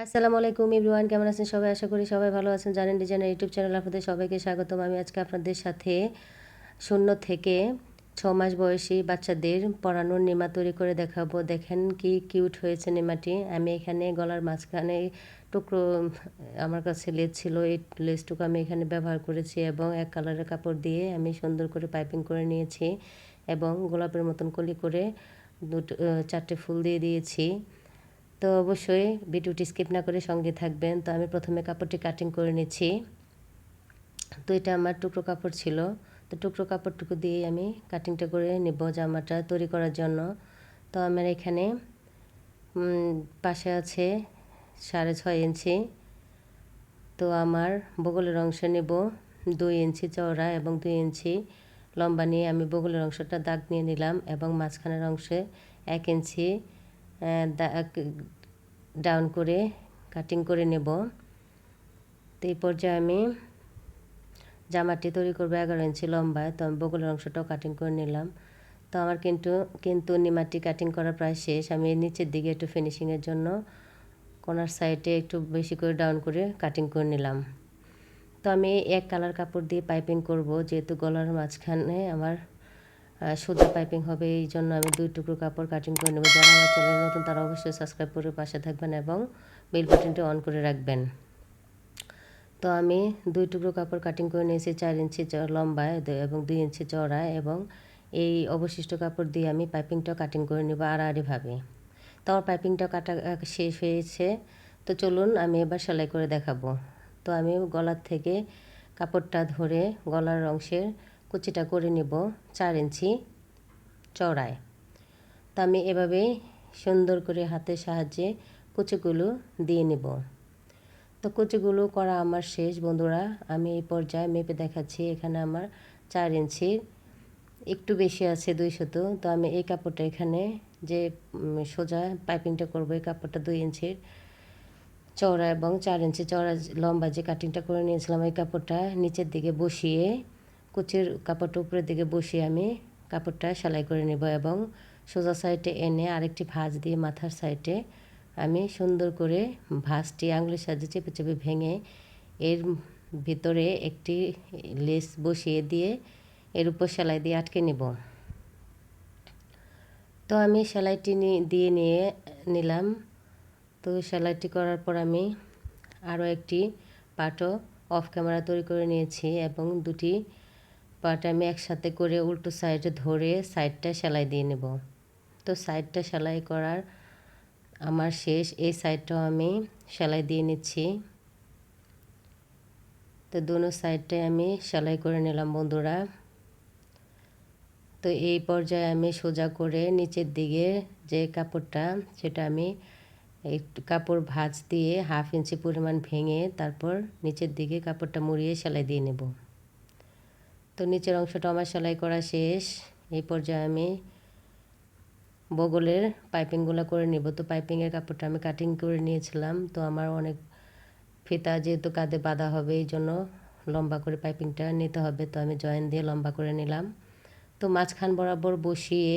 আসসালামু আলাইকুম এভরিওয়ান, কেমন আছেন সবাই? আশা করি সবাই ভালো আছেন। জানেন ডিজাইনার ইউটিউব চ্যানেল আপনাদের সবাইকে স্বাগতম। আমি আজকে আপনাদের সাথে 0 থেকে 6 মাস বয়সী বাচ্চাদের পরানোর নিমা তৈরি করে দেখাবো। দেখেন কি কিউট হয়েছে নিমাটি। আমি এখানে গলার মাঝখানে টুকরো আমার কাছে লেস ছিল, এই লেসটুকু আমি এখানে ব্যবহার করেছি এবং এক কালারের কাপড় দিয়ে আমি সুন্দর করে পাইপিং করে নিয়েছি এবং গোলাপের মতন কলি করে দুটো 4টে ফুল দিয়ে দিয়েছি। তো অবশ্যই ভিডিওটি স্কিপ না করে সঙ্গে থাকবেন। তো আমি প্রথমে কাপড়টি কাটিং করে নিচ্ছি। তো এটা আমার টুকরো কাপড় ছিল, তো টুকরো কাপড়টুকু দিয়ে আমি কাটিংটা করে নেব জামাটা তৈরি করার জন্য। তো আমার এখানে পাশে আছে 6.5 ইঞ্চি। তো আমার বগলের অংশ নেব 2 ইঞ্চি চওড়া এবং 2 ইঞ্চি লম্বা নিয়ে আমি বগলের অংশটা দাগ নিয়ে নিলাম এবং মাঝখানের অংশে 1 ইঞ্চি দাগ ডাউন করে কাটিং করে নেব। তো এই পর্যায়ে আমি জামাটি তৈরি করবো 11 ইঞ্চি লম্বায়। তো আমি বগলের অংশটাও কাটিং করে নিলাম। তো আমার কিন্তু নিমাটি কাটিং করা প্রায় শেষ। আমি নিচের দিকে একটু ফিনিশিংয়ের জন্য কোনার সাইডে একটু বেশি করে ডাউন করে কাটিং করে নিলাম। তো আমি এক কালার কাপড় দিয়ে পাইপিং করব, যেহেতু গলার মাঝখানে আমার সোজা পাইপিং হবে, এই জন্য আমি 2 টুকরো কাপড় কাটিং করে নেব। যারা আমার চ্যানেলে নতুন তারা অবশ্যই সাবস্ক্রাইব করে পাশে থাকবেন এবং বেল বাটনটি অন করে রাখবেন। তো আমি 2 টুকরো কাপড় কাটিং করে নিয়েছি 4 ইঞ্চি লম্বায় এবং 2 ইঞ্চি চওড়ায় এবং এই অবশিষ্ট কাপড় দিয়ে আমি পাইপিংটাও কাটিং করে নেব আড়াআড়িভাবে। তো আমার পাইপিংটা কাটা শেষ হয়েছে। তো চলুন আমি এবার সেলাই করে দেখাবো। তো আমি গলার থেকে কাপড়টা ধরে গলার অংশের কুচিটা করে নেব 4 ইঞ্চি চওড়ায়। তো আমি এভাবেই সুন্দর করে হাতের সাহায্যে কুচিগুলো দিয়ে নেব। তো কুচিগুলো করা আমার শেষ বন্ধুরা। আমি এই পর্যায়ে মেপে দেখাচ্ছি। এখানে আমার 4 ইঞ্চির একটু বেশি আছে 200। তো আমি এই কাপড়টা এখানে যে সোজা পাইপিংটা করবো, এই কাপড়টা 2 ইঞ্চির চওড়া এবং 4 ইঞ্চি চওড়া লম্বা যে কাটিংটা করে নিয়েছিলাম, এই কাপড়টা নিচের দিকে বসিয়ে কুচির কাপড়টা উপরের দিকে বসিয়ে আমি কাপড়টা সেলাই করে নেব এবং সোজা সাইডে এনে আরেকটি ভাঁজ দিয়ে মাথার সাইডে আমি সুন্দর করে ভাঁজটি আঙুলের সাহায্যে চেপে চেপে ভেঙে এর ভিতরে একটি লেস বসিয়ে দিয়ে এর উপর সেলাই দিয়ে আটকে নেব। তো আমি সেলাইটি দিয়ে নিলাম। তো সেলাইটি করার পর আমি আরও একটি পার্টও অফ ক্যামেরা তৈরি করে নিয়েছি এবং দুটি পার্ট আমি একসাথে করে উল্টো সাইডে ধরে সাইডটা সেলাই দিয়ে নেব। তো সাইডটা সেলাই করার আমার শেষ। এই সাইডটাও আমি সেলাই দিয়ে নিচ্ছি। তো দোনো সাইডটাই আমি সেলাই করে নিলাম বন্ধুরা। তো এই পর্যায়ে আমি সোজা করে নিচের দিকে যে কাপড়টা, সেটা আমি একটু কাপড় ভাঁজ দিয়ে 1/2 ইঞ্চি পরিমাণ ভেঙে তারপর নিচের দিকে কাপড়টা মুড়িয়ে সেলাই দিয়ে নেব। তো নিচের অংশটা আমার সেলাই করা শেষ। এই পর্যায়ে আমি বগলের পাইপিংগুলো করে নেব। তো পাইপিংয়ের কাপড়টা আমি কাটিং করে নিয়েছিলাম। তো আমার অনেক ফিতা যেহেতু কাঁধে বাঁধা হবে, এই জন্য লম্বা করে পাইপিংটা নিতে হবে। তো আমি জয়েন দিয়ে লম্বা করে নিলাম। তো মাঝখান বরাবর বসিয়ে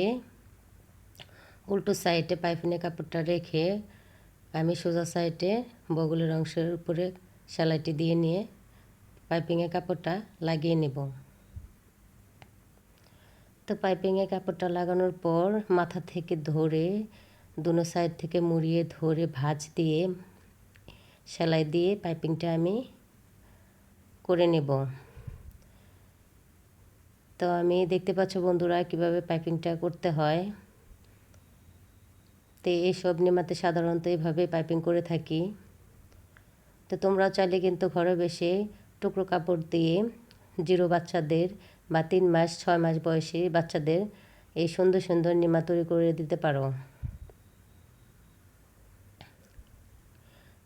উল্টো সাইডে পাইপিংয়ের কাপড়টা রেখে আমি সোজা সাইডে বগলের অংশের উপরে সেলাইটি দিয়ে নিয়ে পাইপিংয়ের কাপড়টা লাগিয়ে নেব। তো পাইপিংয়ের কাপড়টা লাগানোর পর মাথা থেকে ধরে দুনো সাইড থেকে মুড়িয়ে ধরে ভাঁজ দিয়ে সেলাই দিয়ে পাইপিংটা আমি করে নেব। তো আমি দেখতে পাচ্ছ বন্ধুরা কিভাবে পাইপিংটা করতে হয়। তো এইসব নিমাতে সাধারণত এইভাবে পাইপিং করে থাকি। তো তোমরাও চাইলে কিন্তু ঘরে বসে টুকরো কাপড় দিয়ে 0 বাচ্চাদের বা 3 মাস 6 মাস বয়সী বাচ্চাদের এই সুন্দর সুন্দর নিমা তৈরি করে দিতে পারো।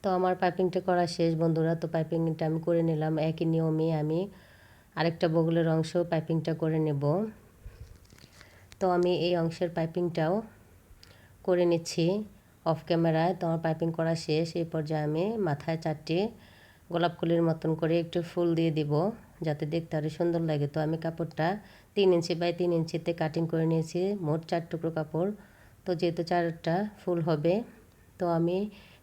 তো আমার পাইপিংটা করা শেষ বন্ধুরা। তো পাইপিংটা আমি করে নিলাম। একই নিয়মে আমি আরেকটা বগলের অংশ পাইপিংটা করে নেব। তো আমি এই অংশের পাইপিংটাও করে নিচ্ছি অফ ক্যামেরায়। তো আমার পাইপিং করা শেষ। এই পর্যায়ে আমি মাথায় 4টি গোলাপ ফুলের মতন করে একটু ফুল দিয়ে দিব, যাতে দেখতে আরও সুন্দর লাগে। তো আমি কাপড়টা 3 ইঞ্চি বাই 3 ইঞ্চিতে কাটিং করে নিয়েছি, মোট 4 টুকরো কাপড়। তো যেহেতু 4টা ফুল হবে, তো আমি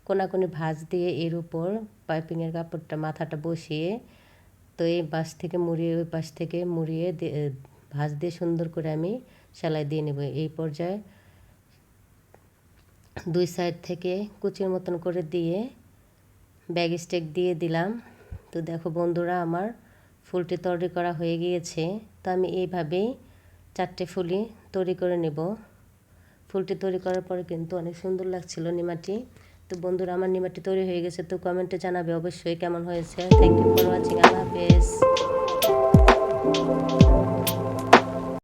কোনাকুনি ভাঁজ দিয়ে এর উপর পাইপিংয়ের কাপড়টা মাথাটা বসিয়ে তো এই পাশ থেকে মুড়িয়ে ওই পাশ থেকে মুড়িয়ে ভাঁজ দিয়ে সুন্দর করে আমি সেলাই দিয়ে নেব। এই পর্যায়ে 2 সাইড থেকে কুচির মতন করে দিয়ে ব্যাগ স্টেক দিয়ে দিলাম। তো দেখো বন্ধুরা, আমার ফুলটি তৈরি করা হয়ে গিয়েছে। তো আমি এইভাবেই 4টে ফুলই তৈরি করে নেব। ফুলটি তৈরি করার পরে কিন্তু অনেক সুন্দর লাগছিল নিমাটি। তো বন্ধুরা, আমার নিমাটি তৈরি হয়ে গেছে। তো কমেন্টে জানাবে অবশ্যই কেমন হয়েছে। Thank you for watching. আল্লাহ হাফেজ।